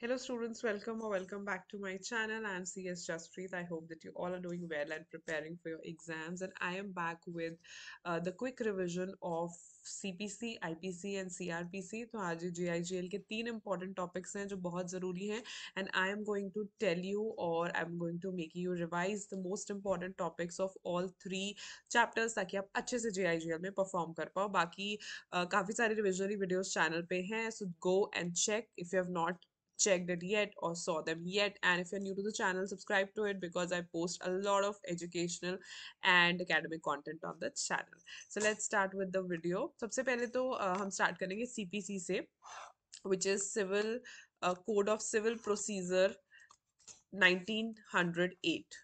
Hello students, welcome or welcome back to my channel. I'm CS Jaspreet. I hope that you all are doing well and preparing for your exams. And I am back with the quick revision of CPC, IPC and CRPC. तो आज JIGL के तीन important topics हैं जो बहुत ज़रूरी हैं and I am going to tell you or I'm going to make you revise the most important topics of all three chapters ताकि आप अच्छे से JIGL में perform कर पाओ. बाकी काफ़ी सारे revisionary videos channel पे हैं, so go and check if you have not checked it yet or saw them yet. And if you're new to the channel, subscribe to it because I post a lot of educational and academic content on the channel. So let's start with the video. सबसे पहले तो हम start करेंगे CPC से, which is Civil Code of Civil Procedure 1908.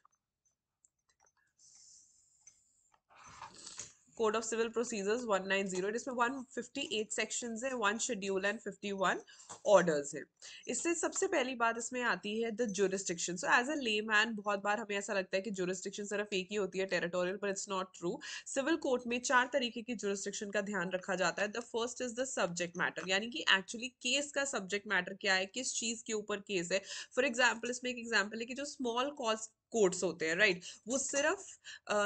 Code of civil procedures 190. इसमें 158 sections है, 1 schedule and 51 orders है. इससे सबसे पहली बात इसमें आती है the jurisdiction. So as a layman बहुत बार हमें ऐसा लगता है कि जुरिस्डिक्शन सिर्फ एक ही होती है, टेरिटोरियल, पर it's not true. Civil court में 4 तरीके की जुरिस्डिक्शन का ध्यान रखा जाता है. The first is the subject matter, यानी कि एक्चुअली केस का सब्जेक्ट मैटर क्या है, किस चीज के ऊपर केस है. फॉर एग्जाम्पल, इसमें एक एग्जाम्पल है कि जो स्मॉल कॉज कोर्ट्स होते हैं, राइट, वो सिर्फ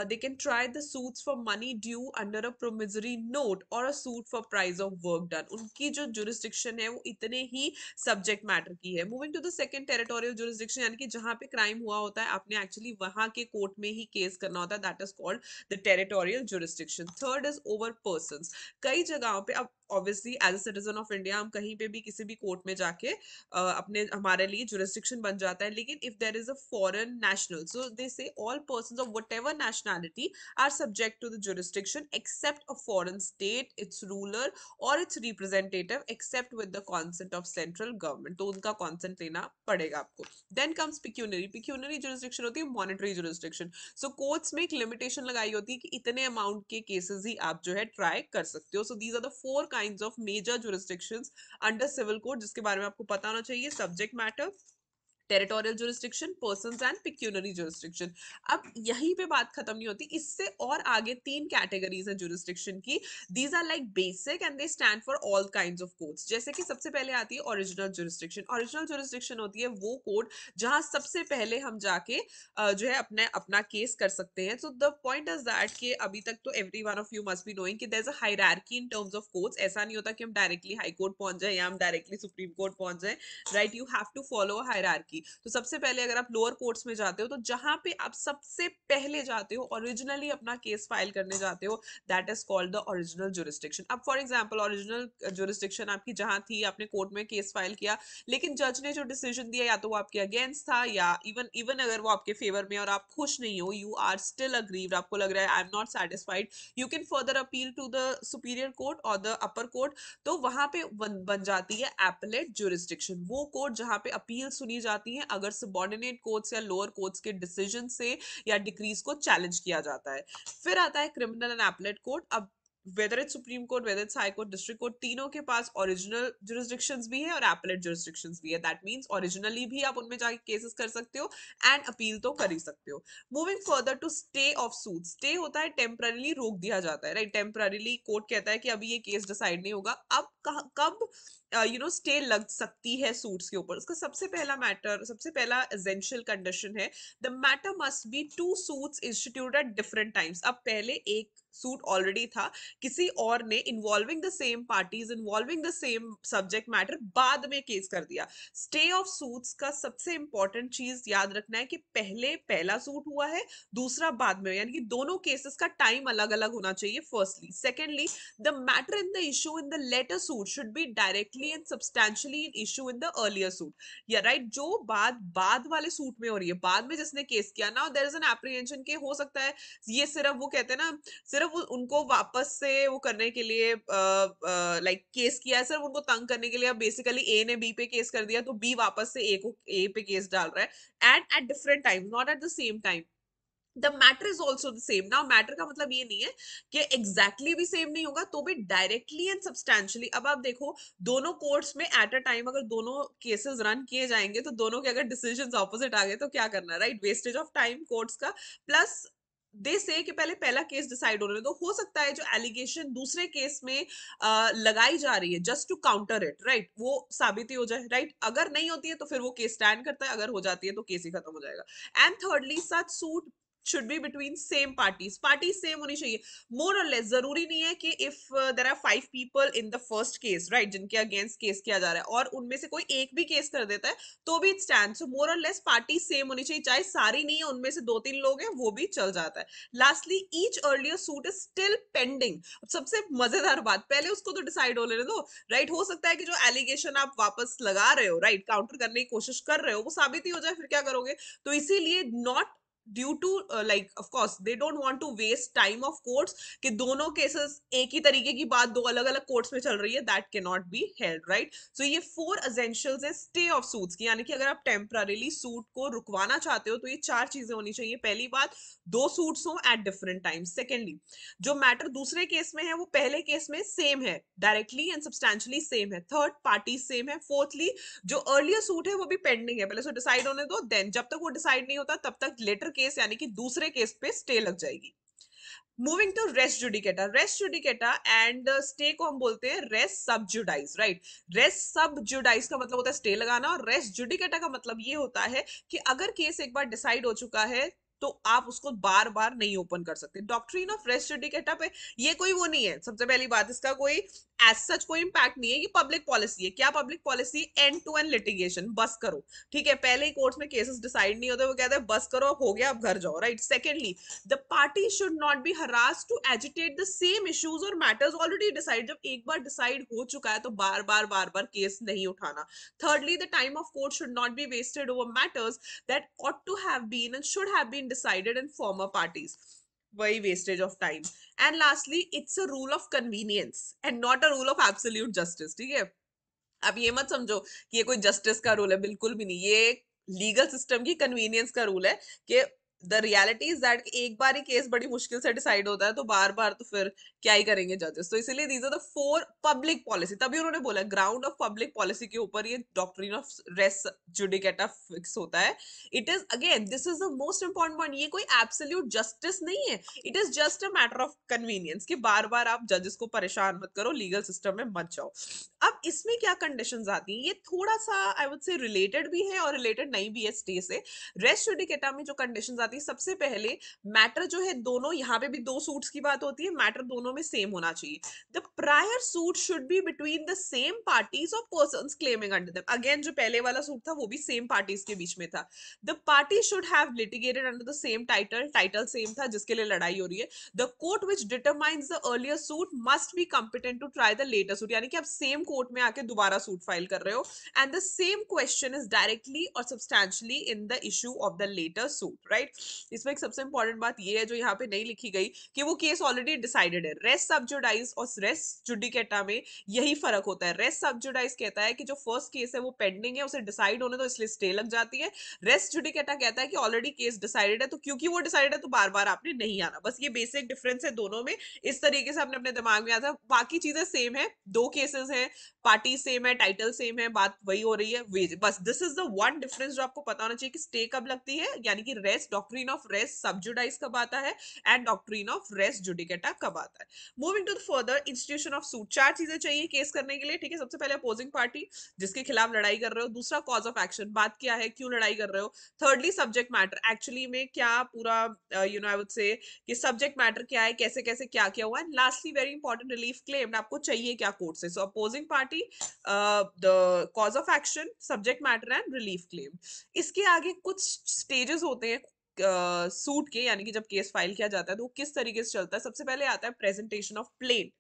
they can try the suits for money due under a promissory note or a suit for price of work done. उनकी जो jurisdiction है वो इतने ही subject matter की है. Moving to the second, territorial jurisdiction, यानी कि जहाँ पे crime हुआ होता है आपने actually वहाँ के court में ही case करना होता है. That is called the territorial jurisdiction. Third is over persons. कई जगहों पे अब obviously as a citizen of India हम कहीं पे भी किसी भी कोर्ट में जाके अपने हमारे लिए jurisdiction बन जाता है. लेकिन if there is a foreign national, so they say all persons of whatever nationality are subject to the jurisdiction except a foreign state, its ruler or its representative, except with the consent of central government. तो उनका consent लेना पड़ेगा आपको. Then comes pecuniary. Pecuniary jurisdiction होती है monetary jurisdiction. So courts में एक limitation लगाई होती है कि इतने amount के cases ही आप जो है try कर सकते हो. So these are the four kinds of major jurisdictions under civil code जिसके बारे में आपको पता होना चाहिए. Subject matter, territorial jurisdiction, persons and pecuniary jurisdiction. अब यहीं पे बात खत्म नहीं होती, इससे और आगे तीन कैटेगरीज है जुरिस्डिक्शन की. These are like basic and they stand for all kinds of codes. जैसे कि सबसे पहले आती है ओरिजिनल जुरिस्डिक्शन. ओरिजिनल जुरिस्डिक्शन होती है वो कोड जहां सबसे पहले हम जाके जो है अपने अपना केस कर सकते हैं. So the point is that कि अभी तक तो every one of you must be knowing कि there is a hierarchy in terms of courts. ऐसा नहीं होता कि हम डायरेक्टली हाई कोर्ट पहुंच जाए या हम डायरेक्टली सुप्रीम कोर्ट पहुंच जाए, right. You have to follow hierarchy. तो सबसे पहले अगर आप लोअर कोर्ट्स में जाते हो तो जहां पे आप सबसे पहले जाते हो, ओरिजिनली अपना केस फाइल करने जाते हो, that is called the original jurisdiction. अब फॉर एग्जांपल ओरिजिनल जुरिस्डिक्शन आपकी जहां थी, आपने कोर्ट में केस फाइल किया, लेकिन जज ने जो डिसीजन दिया या तो वो आपके अगेंस्ट था या इवन इवन अगर वो आपके फेवर में और आप खुश नहीं हो, यू आर स्टिल अग्रीव्ड, आपको लग रहा है I am not satisfied, you can further appeal to the superior court or the upper court. तो वहां पे बन जाती है एपलेट जुरिस्डिक्शन, वो कोर्ट जहां पे अपील सुनी जाती है अगर सबॉर्डिनेट कोर्ट्स या लोअर कोर्ट्स के डिसीजन से या डिक्रीज को चैलेंज किया जाता है. फिर आता है क्रिमिनल एंड एपलेट कोर्ट. अब whether it's supreme court, whether it's high court, district court, तीनों के पास ओरिजिनल जुरिस्डिक्शंस भी है और एपलेट जुरिस्डिक्शंस भी है. दैट मींस ओरिजिनली भी आप उनमें जाके केसेस कर सकते हो एंड अपील तो कर ही सकते हो. Moving further to stay of suit. Stay होता है टेम्पररीली रोक दिया जाता है, राइट. टेम्पररीली कोर्ट कहता है कि अभी ये केस डिसाइड नहीं होगा. अब कब स्टे लग सकती है सूट्स के ऊपर. उसका सबसे पहला मैटर, सबसे पहला एसेंशियल कंडीशन है the matter must be two suits instituted at different times. अब पहले एक सूट ऑलरेडी था किसी और ने involving the same parties, involving the same subject matter, बाद में केस कर दिया. स्टे ऑफ सूट्स का सबसे इंपॉर्टेंट चीज याद रखना है कि पहले पहला सूट हुआ है, दूसरा बाद में, यानी कि दोनों केसेस का टाइम अलग अलग होना चाहिए. Firstly. Secondly, the matter in the issue in the later suit should be directly and substantially in issue in the earlier suit. Yeah, right. जो बात बाद वाले सूट में हो रही है, बाद में जिसने केस किया, now there is an apprehension के हो सकता है ये सिर्फ वो कहते हैं ना, सिर्फ उनको वापस से वो करने के लिए लाइक केस किया है, सिर्फ उनको तंग करने के लिए. अब बेसिकली ए ने बी पे केस कर दिया तो बी वापस से ए को ए पे केस डाल रहा है, and at different time, not at the same time. The matter is also the same. Now matter का मतलब ये नहीं है कि एग्जैक्टली भी सेम नहीं होगा, तो भी डायरेक्टली एंड सब्सटैंशियली. अब आप देखो दोनों कोर्ट्स में एट अ टाइम अगर दोनों केसेस रन किए जाएंगे तो दोनों के अगर डिसीजंस ऑपोजिट आ गए तो क्या करना है, right. Wastage of time courts का. प्लस दे से कि पहले पहला केस डिसाइड होने दो, हो सकता है जो एलिगेशन दूसरे केस में लगाई जा रही है just to counter it, right, वो साबित ही हो जाए, राइट। अगर नहीं होती है तो फिर वो केस स्टैंड करता है, अगर हो जाती है तो केस ही खत्म हो जाएगा। And thirdly, such suit should be between same parties सेम होनी चाहिए, मोर और लेस। जरूरी नहीं है कि if there are 5 people in the first case, right, जिनके अगेंस्ट केस किया जा रहा है, और उनमें से कोई एक भी केस कर देता है तो भी it stand. So more or less party same होनी चाहिए, चाहे सारी नहीं है, उनमें से 2-3 लोग हैं वो भी चल जाता है। Lastly, each earlier suit is still pending. सबसे मजेदार बात, पहले उसको तो डिसाइड हो लेने दो, राइट। हो सकता है कि जो एलिगेशन आप वापस लगा रहे हो, राइट, काउंटर करने की कोशिश कर रहे हो, वो साबित ही हो जाए, फिर क्या करोगे? तो इसीलिए not due to like of course they don't want to waste time of courts कि दोनों केसेस एक ही तरीके की बात दो अलग अलग कोर्ट्स में चल रही है, that can not be held, right. So ये 4 एसेंशियल्स है स्टे ऑफ सूट्स की, यानी कि अगर आप टेम्पररीली सूट को रुकवाना चाहते हो तो ये 4 चीजें होनी चाहिए। पहली बात, 2 सूट्स हो एट डिफरेंट टाइम्स। सेकेंडली, जो मैटर दूसरे केस में है वो पहले केस में सेम है, डायरेक्टली एंड सब्सटैंशियली सेम है। थर्ड, पार्टी सेम है। फोर्थली, जो अर्लियर सूट है वो भी पेंडिंग है, पहले सो डिसाइड होने दो, देन जब तक वो डिसाइड नहीं होता तब तक लेटर केस यानी कि दूसरे केस पे स्टे लग जाएगी। Moving to res judicata, res judicata and stay को हम बोलते हैं रेस सब जुडाइस, राइट। रेस सब जुडाइस का मतलब होता है स्टे लगाना, और रेस जुडिकेटा का मतलब ये होता है कि अगर केस एक बार डिसाइड हो चुका है तो आप उसको बार बार नहीं ओपन कर सकते। डॉक्ट्रिन ऑफ रेस जुडिकेटा पे ये कोई वो नहीं है, सबसे पहली बात, इसका कोई एज सच कोई इंपैक्ट नहीं है। ये पब्लिक पॉलिसी है। क्या public policy? End to end litigation, बस करो, ठीक है। पहले ही कोर्ट में केसेस डिसाइड नहीं होते, वो कहते हैं बस करो, अब हो गया, अब घर जाओ, right. Secondly, the party should not be harassed to agitate the same issues or matters already decided। जब एक बार डिसाइड हो चुका है तो बार बार केस नहीं उठाना। thirdly, the time of court should not be wasted over matters that ought to have been and should have been decided in former parties, वही wastage of time. And lastly, it's a rule of convenience and not a rule of absolute justice, ठीक है। अब ये मत समझो कि ये कोई जस्टिस का रूल है, बिल्कुल भी नहीं। ये लीगल सिस्टम की कन्वीनियंस का रूल है कि द रियलिटी इज दैट एक बार ही केस बड़ी मुश्किल से डिसाइड होता है, तो बार बार तो फिर क्या ही करेंगे जजेस। तो इसीलिए these are the 4 public policy, तभी उन्होंने बोला ग्राउंड ऑफ पब्लिक पॉलिसी के ऊपर ये doctrine of res judicata fix होता है। It is again, this is the most important point, ये कोई एब्सोल्यूट जस्टिस नहीं है, it is just a matter of convenience कि बार बार आप जजेस को परेशान मत करो, लीगल सिस्टम में मत जाओ। अब इसमें क्या कंडीशंस आती हैं, ये थोड़ा सा आई वुड से रिलेटेड भी है और रिलेटेड नहीं भी है स्टे से। रेस्ट जुडिकेटा में जो कंडीशंस आती है, सबसे पहले मैटर जो है दोनों, यहाँ पे भी 2 सूट्स की बात होती है, मैटर दोनों में सेम होना चाहिए। The prior suit should be between the same parties और persons claiming under them. Again, जो पहले वाला सूट था वो भी सेम पार्टीज के बीच में था। The party should have litigated under the same title, title same था जिसके लिए लड़ाई हो रही है। The court which determines the earlier suit must be competent to try the letter suit, यानी कि आप सेम कोर्ट में आके दोबारा सूट फाइल कर रहे हो, and the same question is directly और substantially in the issue of the letter suit, right. इसमें एक सबसे इंपॉर्टेंट बात ये है जो यहाँ पे नहीं लिखी गई, कि वो केस ऑलरेडी डिसाइडेड है। रेस सब जुडाइस और रेस जुडिकेटा में यही फर्क होता है। रेस सब जुडाइस कहता है कि जो फर्स्ट केस है वो पेंडिंग है, उसे डिसाइड होने तो इसलिए स्टे लग जाती है। रेस जुडिकेटा कहता है कि ऑलरेडी केस डिसाइडेड है, तो क्योंकि वो डिसाइडेड है तो बार बार आपने नहीं आना। बस ये बेसिक डिफरेंस है दोनों में, इस तरीके से आपने अपने दिमाग में आता है। बाकी चीजें सेम है, 2 केसेस हैं, पार्टी सेम है, टाइटल सेम है, बात वही हो रही है, बस this is the one difference जो आपको पता होना चाहिए कि स्टे कब लगती है, यानी कि रेस, डॉक्ट्रिन ऑफ रेस सब जुडाइस कब आता है, and doctrine of res judicata कब आता है। Moving to the further institution of suit, 4 चीजें चाहिए केस करने के लिए, ठीक है। सबसे पहले अपोजिंग पार्टी जिसके खिलाफ लड़ाई कर रहे हो, दूसरा कॉज ऑफ एक्शन, बात क्या है, क्यों लड़ाई कर रहे हो। thirdly, सब्जेक्ट मैटर, एक्चुअली में क्या पूरा आई वुड से कि सब्जेक्ट मैटर क्या है, कैसे कैसे क्या क्या हुआ। And lastly, very important, relief claim, आपको चाहिए क्या कोर्ट से। So opposing party, the cause of action, subject matter and relief claim. इसके आगे कुछ स्टेजेस होते हैं सूट के, यानी कि जब केस फाइल किया जाता है तो वो किस तरीके से चलता है। सबसे पहले आता है presentation of plaint.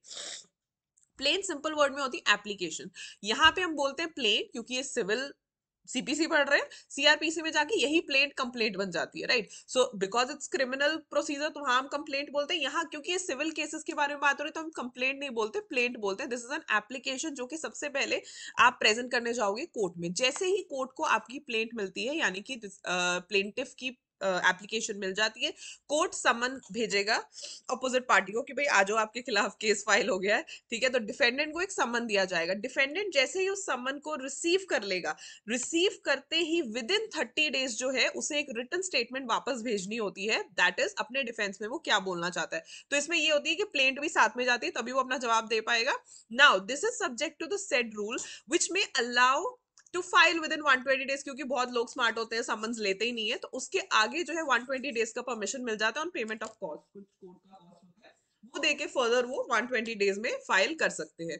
Plaint simple word में होती है एप्लीकेशन। यहाँ पे हम बोलते हैं प्लेन क्योंकि ये सिविल सीपीसी पढ़ रहे हैं, सीआरपीसी में जाके यही प्लेट कंप्लेंट बन जाती है, right. So because it's criminal procedure तो वहां हम कंप्लेंट बोलते हैं। यहाँ क्योंकि ये सिविल केसेस के बारे में बात हो रही है तो हम कंप्लेंट नहीं बोलते, प्लेंट बोलते हैं। दिस इज एन एप्लीकेशन जो कि सबसे पहले आप प्रेजेंट करने जाओगे कोर्ट में। जैसे ही कोर्ट को आपकी प्लेंट मिलती है, यानी कि प्लेंटिफ की एप्लीकेशन मिल जाती है, कोर्ट समन भेजेगा अपोजिट पार्टी को कि भाई आ जाओ, आपके खिलाफ केस फाइल हो गया है, ठीक है। तो डिफेंडेंट को एक समन दिया जाएगा, डिफेंडेंट जैसे ही उस समन को रिसीव कर लेगा, रिसीव करते ही विद इन 30 डेज जो है उसे एक रिटन स्टेटमेंट वापस भेजनी होती है, दैट इज अपने डिफेंस में वो क्या बोलना चाहता है। तो इसमें ये होती है कि प्लेंट भी साथ में जाती है, तभी वो अपना जवाब दे पाएगा। Now this is subject to the said rule which में allow to file within 120 days, क्योंकि बहुत लोग स्मार्ट होते हैं, समन्स लेते ही नहीं है, तो उसके आगे जो है 120 डेज का परमिशन मिल जाता है ऑन पेमेंट ऑफ कॉस्ट, कुछ कोर्ट का कॉस्ट होता है वो देके फर्दर वो 120 डेज में फाइल कर सकते हैं।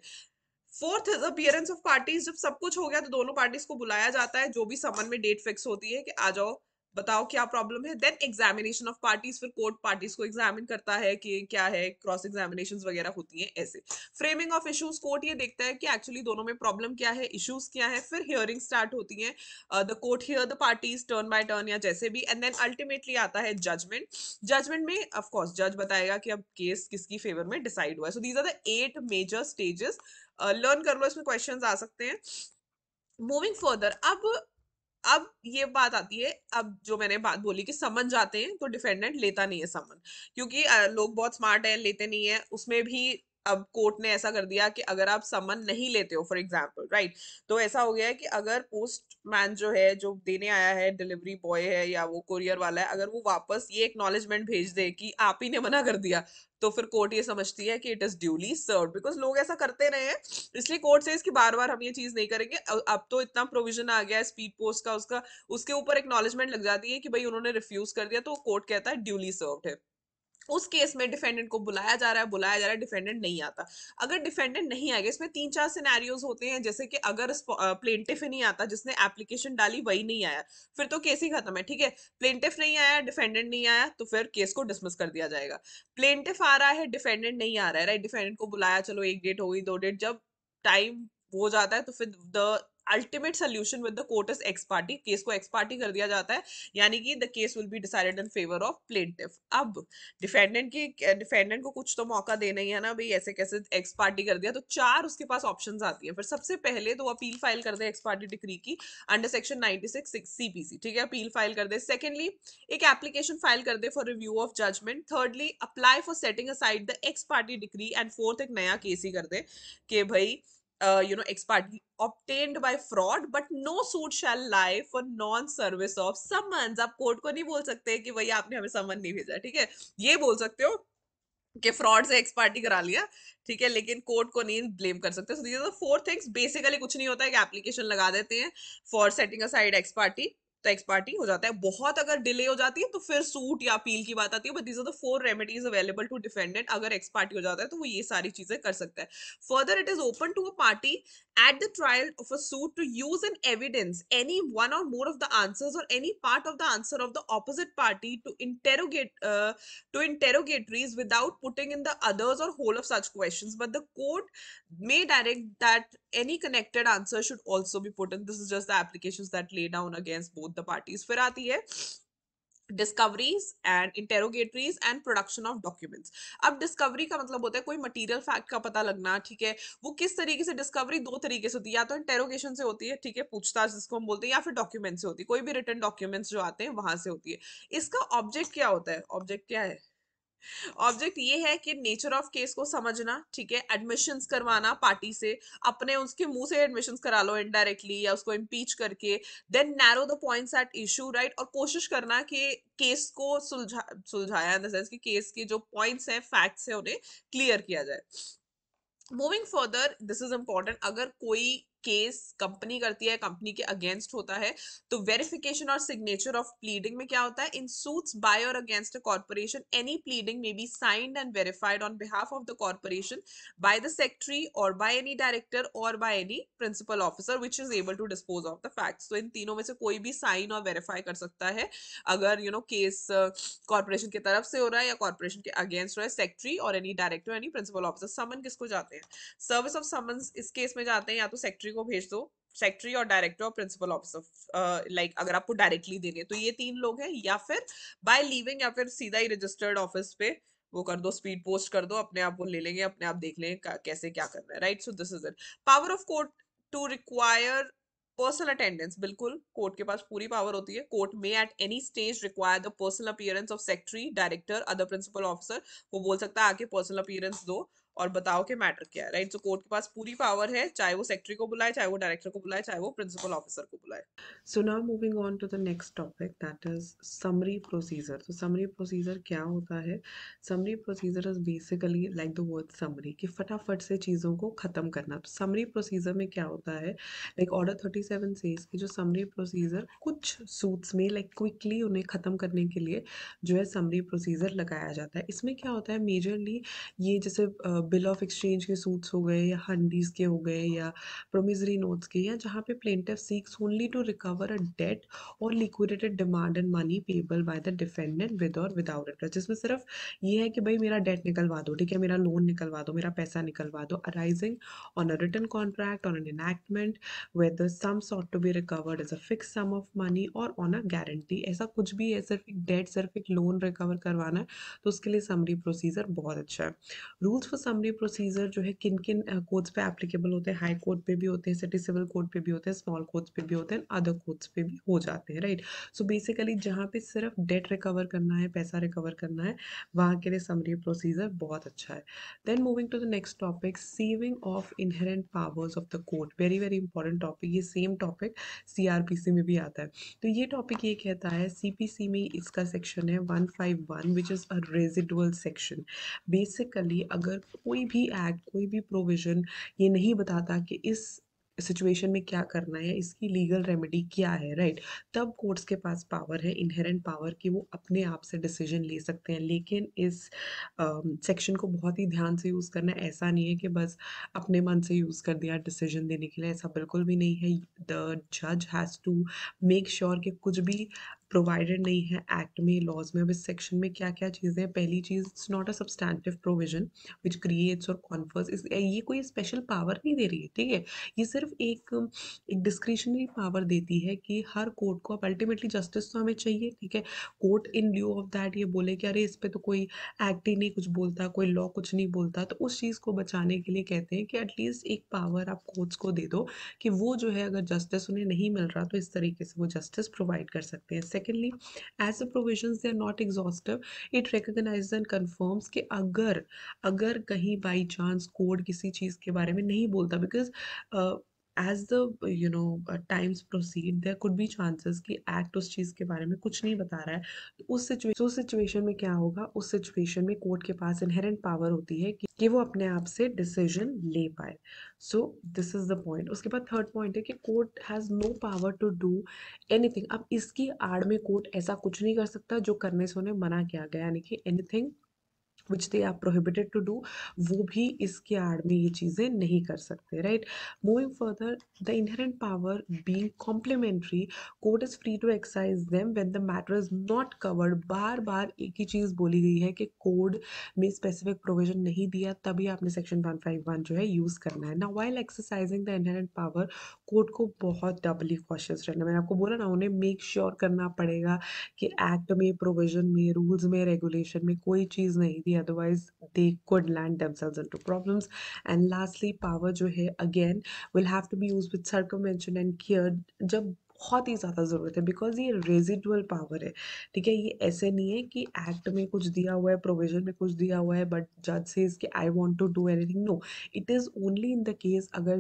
Fourth is appearance of parties, जब सब कुछ हो गया तो दोनों पार्टीज को बुलाया जाता है, जो भी समन में डेट फिक्स होती है कि आ जाओ बताओ क्या प्रॉब्लम है। देन एग्जामिनेशन ऑफ पार्टीज, फिर कोर्ट पार्टीज को एग्जामिन करता है कि क्या है, क्रॉस एग्जामिनेशन वगैरह होती है ऐसे। फ्रेमिंग ऑफ इश्यूज, कोर्ट ये देखता है कि एक्चुअली दोनों में प्रॉब्लम क्या है, इश्यूज क्या है, फिर हियरिंग स्टार्ट होती है, the court here the parties turn by turn या जैसे भी, एंड देन अल्टीमेटली आता है जजमेंट। जजमेंट में ऑफ कोर्स जज बताएगा कि अब केस किसकी फेवर में डिसाइड हुआ है। So these are the 8 major stages, learn कर लो, इसमें क्वेश्चंस आ सकते हैं। मूविंग फर्दर, अब ये बात आती है, अब जो मैंने बात बोली कि समन जाते हैं तो डिफेंडेंट लेता नहीं है समन, क्योंकि लोग बहुत स्मार्ट है, लेते नहीं है। उसमें भी अब कोर्ट ने ऐसा कर दिया कि अगर आप समन नहीं लेते हो फॉर एग्जाम्पल, राइट, तो ऐसा हो गया है कि अगर पोस्टमैन जो है, जो देने आया है, डिलीवरी बॉय है या वो कुरियर वाला है, अगर वो वापस ये एक्नॉलेजमेंट भेज दे कि आप ही ने मना कर दिया, तो फिर कोर्ट ये समझती है कि it is duly served, because लोग ऐसा करते रहे हैं, इसलिए कोर्ट से इसकी बार बार हम ये चीज नहीं करेंगे। अब तो इतना प्रोविजन आ गया है स्पीड पोस्ट का, उसका उसके ऊपर एक्नॉलेजमेंट लग जाती है कि भाई उन्होंने रिफ्यूज कर दिया, तो कोर्ट कहता है ड्यूली सर्व्ड है। उस केस में डिफेंडेंट को बुलाया जा रहा है, बुलाया जा रहा है, डिफेंडेंट नहीं आता। अगर डिफेंडेंट नहीं आएगा, इसमें 3-4 सिनेरियोज होते हैं, जैसे कि अगर प्लेंटिफ ही नहीं आता, जिसने एप्लीकेशन डाली वही नहीं आया, फिर तो केस ही खत्म है, ठीक है। प्लेंटिफ नहीं आया, डिफेंडेंट नहीं आया, तो फिर केस को डिसमिस कर दिया जाएगा। प्लेंटिफ आ रहा है, डिफेंडेंट नहीं आ रहा है, राइट, डिफेंडेंट को बुलाया, चलो एक डेट हो गई, 2 डेट, जब टाइम हो जाता है तो फिर the ultimate solution with the court is x party, case को एक्स पार्टी कर दिया जाता है, यानी कि the case will be decided in favour of plaintiff. अब डिफेंडेंट को कुछ तो मौका देना ही है ना भाई, ऐसे कैसे एक्स पार्टी कर दिया, तो 4 उसके पास ऑप्शंस आती है। फिर सबसे पहले तो अपील फाइल कर दे एक्स पार्टी डिक्री की अंडर सेक्शन 96 सीपीसी, ठीक है, अपील फाइल कर दे। सेकेंडली एक एप्लीकेशन फाइल कर दे for review of judgment. Thirdly apply for setting aside the ex parte decree, and fourth एक नया केस ही कर दे कि भाई ex party obtained by fraud but no suit shall lie for non service of summons। आप court को नहीं बोल सकते कि भाई आपने हमें समन नहीं भेजा, ठीक है, ये बोल सकते हो कि फ्रॉड से एक्स पार्टी करा लिया, ठीक है, लेकिन कोर्ट को नहीं ब्लेम कर सकते। So these are the 4 things, basically कुछ नहीं होता है कि एप्लीकेशन लगा देते हैं for setting aside ex parte, तो एक्स पार्टी हो जाता है। बहुत अगर डिले हो जाती है तो फिर सूट या अपील की बात आती है, but these are the 4 remedies available to defendant. अगर एक्स पार्टी हो जाता है तो वो ये सारी चीजें कर सकता है। Further it is open to a party at the trial of a suit to use in evidence any one or more of the answers or any part of the answer of the opposite party to interrogatories without putting in the others or whole of such questions, but the court may direct that any connected answer should also be put in। This is just the applications that lay down against both the parties। फिर आती है discoveries and interrogatories and production of documents. अब discovery का मतलब होता है कोई material fact का पता लगना, ठीक है। वो किस तरीके से, डिस्कवरी 2 तरीके से होती है, या तो इंटेरोगेशन से होती है, ठीक है, पूछताछ जिसको हम बोलते हैं, या फिर डॉक्यूमेंट से होती है, कोई भी रिटन डॉक्यूमेंट्स जो आते हैं वहां से होती है। इसका ऑब्जेक्ट क्या होता है, ऑब्जेक्ट क्या है, ऑब्जेक्ट ये है कि नेचर ऑफ केस को समझना, ठीक है, एडमिशंस करवाना पार्टी से, अपने उसके मुंह से एडमिशंस करा लो इनडायरेक्टली या उसको इम्पीच करके, then narrow the points at issue, right, और कोशिश करना कि केस को सुलझाया इन द सेंस कि केस के जो पॉइंट्स हैं, फैक्ट्स हैं, उन्हें क्लियर किया जाए। Moving further, this is important, अगर कोई केस कंपनी करती है, कंपनी के अगेंस्ट होता है, तो वेरिफिकेशन और सिग्नेचर ऑफ प्लीडिंग में क्या होता है, in suits by or against a corporation any pleading may be signed and verified on behalf of the corporation by the secretary or by any director or by any principal officer which is able to dispose of the facts. तो इन तीनों में से कोई भी sign और verify कर सकता है, अगर केस कॉर्पोरेशन की तरफ से हो रहा है या कॉर्पोरेशन के अगेंस्ट हो रहा है, सेक्रेटरी और any director any principal officer. Summon किसको जाते हैं, सर्विस ऑफ समन्स इस केस में जाते हैं या तो सेक्रेटरी को भेज दो, सेक्रेटरी और डायरेक्टर और प्रिंसिपल ऑफिसर, लाइक अगर आपको डायरेक्टली देने तो ये 3 लोग हैं, या फिर बाय लीविंग, या फिर सीधा ही रजिस्टर्ड ऑफिस पे वो कर दो, स्पीड पोस्ट कर दो, अपने आप वो ले लेंगे, अपने आप देख लेंगे कैसे क्या करना है, right. So this is it. Power of court to require personal attendance, बिल्कुल कोर्ट के पास पूरी पावर होती है। कोर्ट में at any stage require the personal appearance of secretary, director, other principal officer. वो बोल सकता है आके पर्सनल अपीयरेंस दो और बताओ कि मैटर क्या है, राइट। सो कोर्ट के पास पूरी पावर है, चाहे वो सेक्रेटरी को बुलाए, चाहे वो डायरेक्टर को बुलाए, चाहे वो प्रिंसिपल ऑफिसर को बुलाए। So now moving on to the next topic, that is summary procedure. So summary procedure क्या होता है? Summary procedure is basically like the word summary, कि फटाफट से चीज़ों को ख़त्म करना। तो summary procedure में क्या होता है? Like order 37 says कि जो summary procedure कुछ suits में like quickly उन्हें ख़त्म करने के लिए जो है summary procedure लगाया जाता है। इसमें क्या होता है majorly, ये जैसे bill of exchange के suits हो गए या hundies के हो गए या promissory notes के, या जहाँ पे plaintiff seeks only to recover a debt or liquidated demand and money payable by the defendant with or without interest, जिसमें सिर्फ ये है कि भाई मेरा डेट निकलवा दो, ठीक है, मेरा लोन निकलवा दो, मेरा पैसा निकलवा दो, arising on a written contract, on an enactment where the sum sought to be recovered is a fixed sum of money or on a guarantee। ऐसा कुछ भी है, सिर्फ एक डेट, सिर्फ एक लोन रिकवर करवाना है, तो उसके लिए समरी प्रोसीजर बहुत अच्छा है। रूल्स फॉर समरी प्रोसीजर जो है किन किन कोर्ट्स पे एप्लीकेबल होते हैं, हाई कोर्ट पे भी होते हैं, सिटी सिविल कोर्ट पे भी होते हैं, स्मॉल कोर्ट्स पे भी होते हैं, अदर कोर्ट्स पे भी हो जाते हैं, राइट। सो बेसिकली जहाँ पे सिर्फ डेट रिकवर करना है, पैसा रिकवर करना है, वहाँ के लिए समरी प्रोसीजर बहुत अच्छा है। Then moving to the next topic, saving of inherent powers of the court, very very important topic. ये सेम टॉपिक सीआरपीसी में भी आता है। तो ये टॉपिक ये कहता है, सीपीसी में इसका सेक्शन है 151 which is a residual section. Basically अगर कोई भी एक्ट, कोई भी प्रोविजन ये नहीं बताता कि इस सिचुएशन में क्या करना है, इसकी लीगल रेमेडी क्या है, राइट, तब कोर्ट्स के पास पावर है, इनहेरेंट पावर, कि वो अपने आप से डिसीजन ले सकते हैं। लेकिन इस सेक्शन को बहुत ही ध्यान से यूज़ करना है। ऐसा नहीं है कि बस अपने मन से यूज़ कर दिया डिसीजन देने के लिए, ऐसा बिल्कुल भी नहीं है। द जज हैज़ टू मेक श्योर कि कुछ भी प्रोवाइडेड नहीं है एक्ट में, लॉज में। अब इस सेक्शन में क्या क्या चीज़ें हैं? पहली चीज़, it's not a substantive provision which creates और कॉन्फर्स, ये कोई स्पेशल पावर नहीं दे रही है, ठीक है। ये सिर्फ एक डिस्क्रिशनरी पावर देती है कि हर कोर्ट को, अब अल्टीमेटली जस्टिस तो हमें चाहिए, ठीक है। Court in lieu of that ये बोले कि अरे इस पे तो कोई एक्ट ही नहीं कुछ बोलता, कोई लॉ कुछ नहीं बोलता, तो उस चीज़ को बचाने के लिए कहते हैं कि एटलीस्ट एक पावर आप कोर्ट्स को दे दो कि वो जो है, अगर जस्टिस उन्हें नहीं मिल रहा तो इस तरीके से वो जस्टिस प्रोवाइड कर सकते हैं। Secondly, as the provisions they are not exhaustive, it recognises and confirms कि अगर अगर कहीं बाई चांस कोर्ट किसी चीज़ के बारे में नहीं बोलता, because as the times proceed there could be chances कि एक्ट उस चीज़ के बारे में कुछ नहीं बता रहा है, तो उस सिचुएशन में क्या होगा, उस सिचुएशन में कोर्ट के पास इनहेरेंट पावर होती है कि वो अपने आप से डिसीजन ले पाए। So this is the point. उसके बाद थर्ड पॉइंट है कि court has no power to do anything. अब इसकी आड़ में कोर्ट ऐसा कुछ नहीं कर सकता जो करने से उन्हें मना किया गया, यानी कि anything which they are prohibited to do, वो भी इसके आड़ में ये चीज़ें नहीं कर सकते, right. Moving further, the inherent power being complementary, court is free to exercise them when the matter is not covered. बार बार एक ही चीज़ बोली गई है कि कोड में स्पेसिफिक प्रोविजन नहीं दिया, तभी आपने सेक्शन 151 जो है यूज़ करना है ना। While exercising the inherent power, court को बहुत डबली कॉशियस रहना। मैंने आपको बोला ना, उन्हें मेक श्योर करना पड़ेगा कि एक्ट में, प्रोविजन में, रूल्स में, रेगुलेशन में कोई चीज़ नहीं थी, otherwise they could land themselves into problems. And lastly, power जो है again will have to be used with circumvention and care, जब बहुत ही ज़्यादा ज़रूरत है, बिकॉज ये रेजिडुअल पावर है, ठीक है। ये ऐसे नहीं है कि एक्ट में कुछ दिया हुआ है, प्रोविजन में कुछ दिया हुआ है, बट जज सेज कि I want to do anything. No, it is only in the case अगर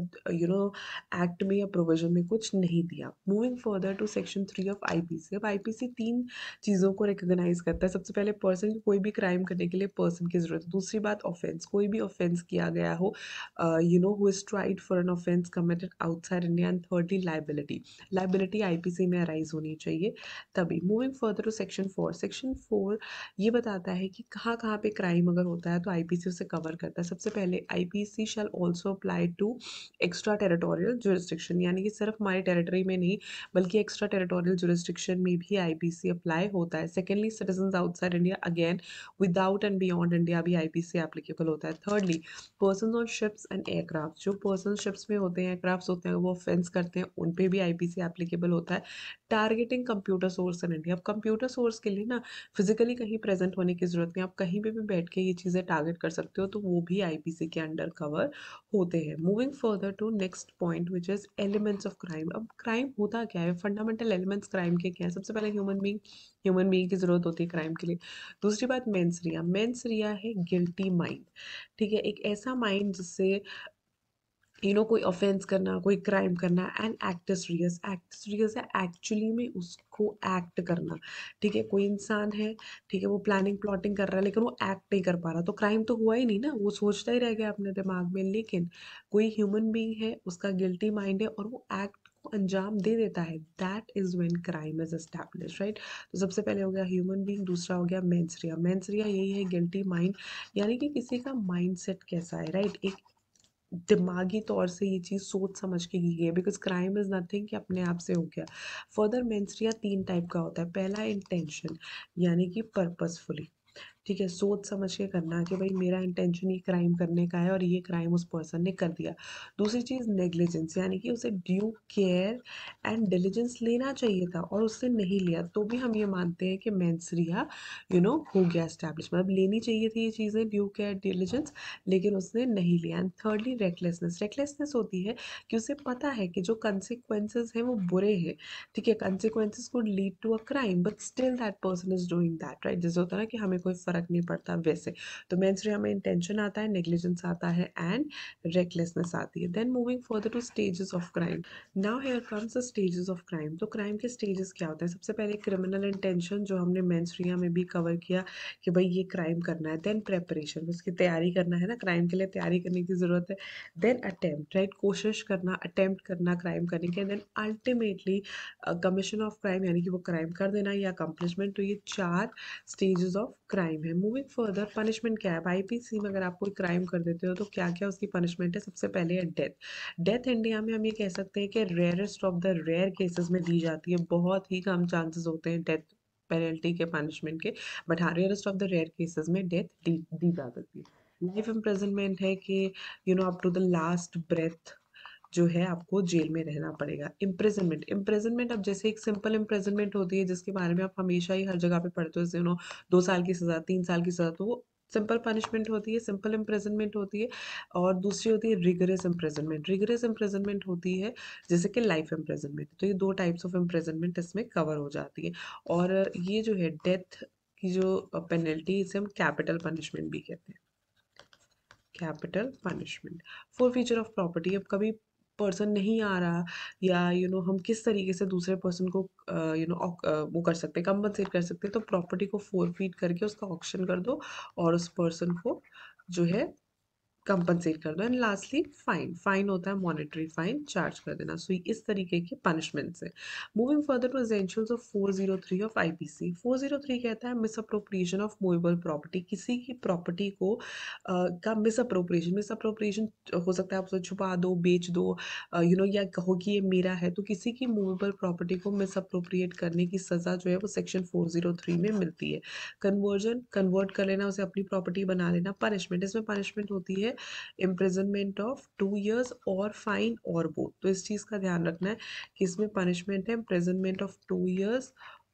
एक्ट में या प्रोविजन में कुछ नहीं दिया। Moving further to section 3 of IPC. अब आईपीसी तीन चीज़ों को रिकॉग्नाइज करता है। सबसे पहले पर्सन, कोई भी क्राइम करने के लिए पर्सन की जरूरत है। दूसरी बात, ऑफेंस, कोई भी ऑफेंस किया गया हो, who is tried for an offence committed outside India. And thirdly, liability, liability IPC में अराइज होनी चाहिए तभी। Moving further to section 4। Section 4 ये बताता है कि कहाँ कहाँ पे क्राइम अगर होता है तो आईपीसी उसे कवर करता है। सबसे पहले, IPC shall also apply to extra territorial jurisdiction, यानी कि सिर्फ हमारी टेरिटरी में नहीं बल्कि एक्स्ट्रा टेरिटोरियल जुरिस्डिक्शन में भी आईपीसी अप्लाई होता है। Secondly, citizens outside India, again without and beyond India भी आईपीसी एप्लीकेबल होता है। Thirdly, persons on ships and aircraft, जो पर्सन शिप्स में होते हैं, एयरक्राफ्ट होते हैं, वो ऑफेंस करते हैं, उन पे भी आईपीसी एप्लीकेबल एप्लीकेबल होता है। Targeting computer source in India, अब कंप्यूटर सोर्स के लिए ना फिजिकली कहीं प्रेजेंट होने की जरूरत नहीं, आप कहीं पे भी बैठ के ये चीज़ें टारगेट कर सकते हो, तो वो भी आईपीसी के अंडर कवर होते हैं। Moving further to next point which is elements of crime. अब क्राइम होता क्या है, फंडामेंटल एलिमेंट्स क्राइम के क्या है? सबसे पहले ह्यूमन बीइंग की जरूरत होती है क्राइम के लिए। दूसरी बात मेंस रिया है गिल्टी माइंड। ठीक है, एक ऐसा माइंड जिससे कोई ऑफेंस करना, कोई क्राइम करना, एंड एक्ट सीरियस है एक्चुअली में उसको एक्ट करना। ठीक है, कोई इंसान है, ठीक है, वो प्लानिंग प्लॉटिंग कर रहा है लेकिन वो एक्ट नहीं कर पा रहा, तो क्राइम तो हुआ ही नहीं ना, वो सोचता ही रह गया अपने दिमाग में। लेकिन कोई ह्यूमन बीइंग है, उसका गिल्टी माइंड है और वो एक्ट को अंजाम दे देता है, that is when crime is establish, right. तो सबसे पहले हो गया ह्यूमन बीइंग, दूसरा हो गया मेंस रिया यही है गिल्टी माइंड, यानी कि किसी का माइंड सेट कैसा है, राइट। एक दिमागी तौर से ये चीज़ सोच समझ के की गई है, बिकॉज क्राइम इज नथिंग कि अपने आप से हो गया। फर्दर मेंस्ट्रिया 3 टाइप का होता है। पहला इंटेंशन, यानी कि पर्पसफुली, ठीक है, सोच समझ के करना कि भाई मेरा इंटेंशन ये क्राइम करने का है और ये क्राइम उस पर्सन ने कर दिया। दूसरी चीज़ नेग्लिजेंस, यानी कि उसे ड्यू केयर एंड डिलीजेंस लेना चाहिए था और उससे नहीं लिया, तो भी हम ये मानते हैं कि मेंस्रिया हो गया एस्टैब्लिश, मतलब लेनी चाहिए थी ये चीज़ें, ड्यू केयर डिलीजेंस, लेकिन उसने नहीं लिया। एंड थर्डली रेकलेसनेस होती है कि उसे पता है कि जो कंसिक्वेंसेज हैं वो बुरे हैं, ठीक है, consequences could lead to a crime but still that person is doing that, right. जैसे होता है ना कि हमें कोई फर्क नहीं पड़ता, वैसे। तो मेंस्ट्रिया में इंटेंशन आता है, नेग्लिजेंस आता है एंड रेकलेसनेस आती है। Then moving further to stages of crime. Now here comes the stages of crime. तो क्राइम के स्टेजेस क्या होते हैं? सबसे पहले क्रिमिनल इंटेंशन, जो हमने मेंस्ट्रिया में भी कवर किया कि भाई ये क्राइम करना है। देन प्रेपरेशन, उसकी तैयारी करना है ना, क्राइम के लिए तैयारी करने की जरूरत है। देन अटेम्प्ट, राइट, कोशिश करना, अटेम्प्ट करना क्राइम करने के। Then ultimately commission of crime, यानी कि वो क्राइम कर देना या अकम्पलिशमेंट। तो ये 4 स्टेजेस ऑफ क्राइम है। मूविंग फर्दर, पनिशमेंट क्या है? आईपीसी में अगर आप कोई क्राइम कर देते हो तो क्या क्या उसकी पनिशमेंट है? सबसे पहले है डेथ। डेथ इंडिया में हम ये कह सकते हैं कि rarest of the rare cases में दी जाती है, बहुत ही कम चांसेस होते हैं डेथ पेनल्टी के, पनिशमेंट के, बट हाँ rarest of the rare cases में डेथ दी जा सकती है। लाइफ इम्प्रिजनमेंट है कि up to the last breath जो है आपको जेल में रहना पड़ेगा। इम्प्रिजनमेंट अब जैसे एक सिंपल इम्प्रिजनमेंट होती है जिसके बारे में आप हमेशा ही हर जगह पे पढ़ते हो, जैसे 2 साल की सज़ा, 3 साल की सज़ा, तो वो सिंपल पनिशमेंट होती है, सिंपल इम्प्रिजनमेंट होती है। और दूसरी होती है रिगरस इम्प्रिजनमेंट होती है, जैसे कि लाइफ इम्प्रिजनमेंट। तो ये 2 टाइप्स ऑफ इम्प्रिजनमेंट इसमें कवर हो जाती है। और ये जो है डेथ की जो पेनल्टी, इसे हम कैपिटल पनिशमेंट भी कहते हैं, capital punishment. Forfeiture of property, अब कभी पर्सन नहीं आ रहा, या हम किस तरीके से दूसरे पर्सन को वो कर सकते हैं, कंपनसेट कर सकते हैं, तो प्रॉपर्टी को फोरफीट करके उसका ऑक्शन कर दो और उस पर्सन को जो है कंपनसेट कर दो। एंड लास्टली फाइन होता है मॉनेटरी फाइन, चार्ज कर देना। सो इस तरीके के पनिशमेंट है। Moving further to essentials of 403 of IPC. 403 कहता है misappropriation of movable property, किसी की प्रॉपर्टी को का मिस अप्रोप्रिएशन हो सकता है, आप उसे छुपा दो, बेच दो, या कहो कि ये मेरा है। तो किसी की मूवेबल प्रॉपर्टी को मिस अप्रोप्रिएट करने की सजा जो है वो सेक्शन 403 में मिलती है। कन्वर्ट कर लेना, उसे अपनी प्रॉपर्टी बना लेना। पनिशमेंट, इसमें पनिशमेंट होती है इम्प्रिजनमेंट ऑफ 2 years और फाइन और बोथ। तो इस चीज़ का ध्यान रखना है कि इसमें पनिशमेंट है इम्प्रिजनमेंट ऑफ 2 years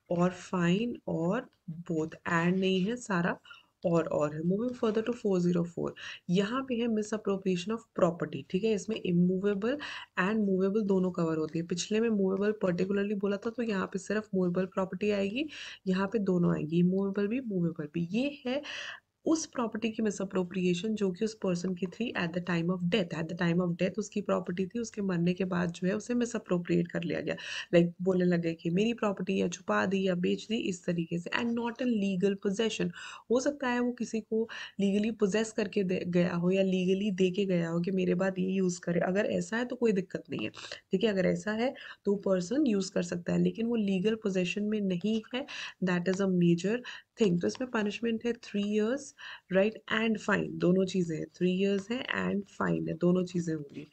और फाइन और बोथ, एंड नहीं है सारा और है। मूविंग फर्दर टू 404, यहाँ पे है मिस अप्रोप्रिएशन ऑफ प्रॉपर्टी, ठीक है, इसमें इमूवेबल एंड मूवेबल दोनों कवर होती है। पिछले में मूवेबल पर्टिकुलरली बोला था, तो यहाँ पे सिर्फ मूवेबल प्रॉपर्टी आएगी, यहाँ पे दोनों आएगी, मूवेबल भी। ये है उस प्रॉपर्टी की मिसअप्रोप्रिएशन जो कि उस पर्सन की थी at the time of death. At the time of death उसकी प्रॉपर्टी थी, उसके मरने के बाद जो है उसे मिसअप्रोप्रिएट कर लिया गया, लाइक बोलने लगे कि मेरी प्रॉपर्टी है, छुपा दी या बेच दी, इस तरीके से। And not in legal possession, हो सकता है वो किसी को लीगली पोजेस करके गया हो या लीगली दे के गया हो कि मेरे बाद ये यूज़ करे, अगर ऐसा है तो कोई दिक्कत नहीं है, ठीक है, अगर ऐसा है तो पर्सन यूज़ कर सकता है, लेकिन वो लीगल पोजेशन में नहीं है, that is a major thing. तो इसमें पनिशमेंट है 3 years, राइट, एंड फाइन, दोनों चीज़ें हैं, 3 years है एंड फाइन है, दोनों चीज़ें होंगी,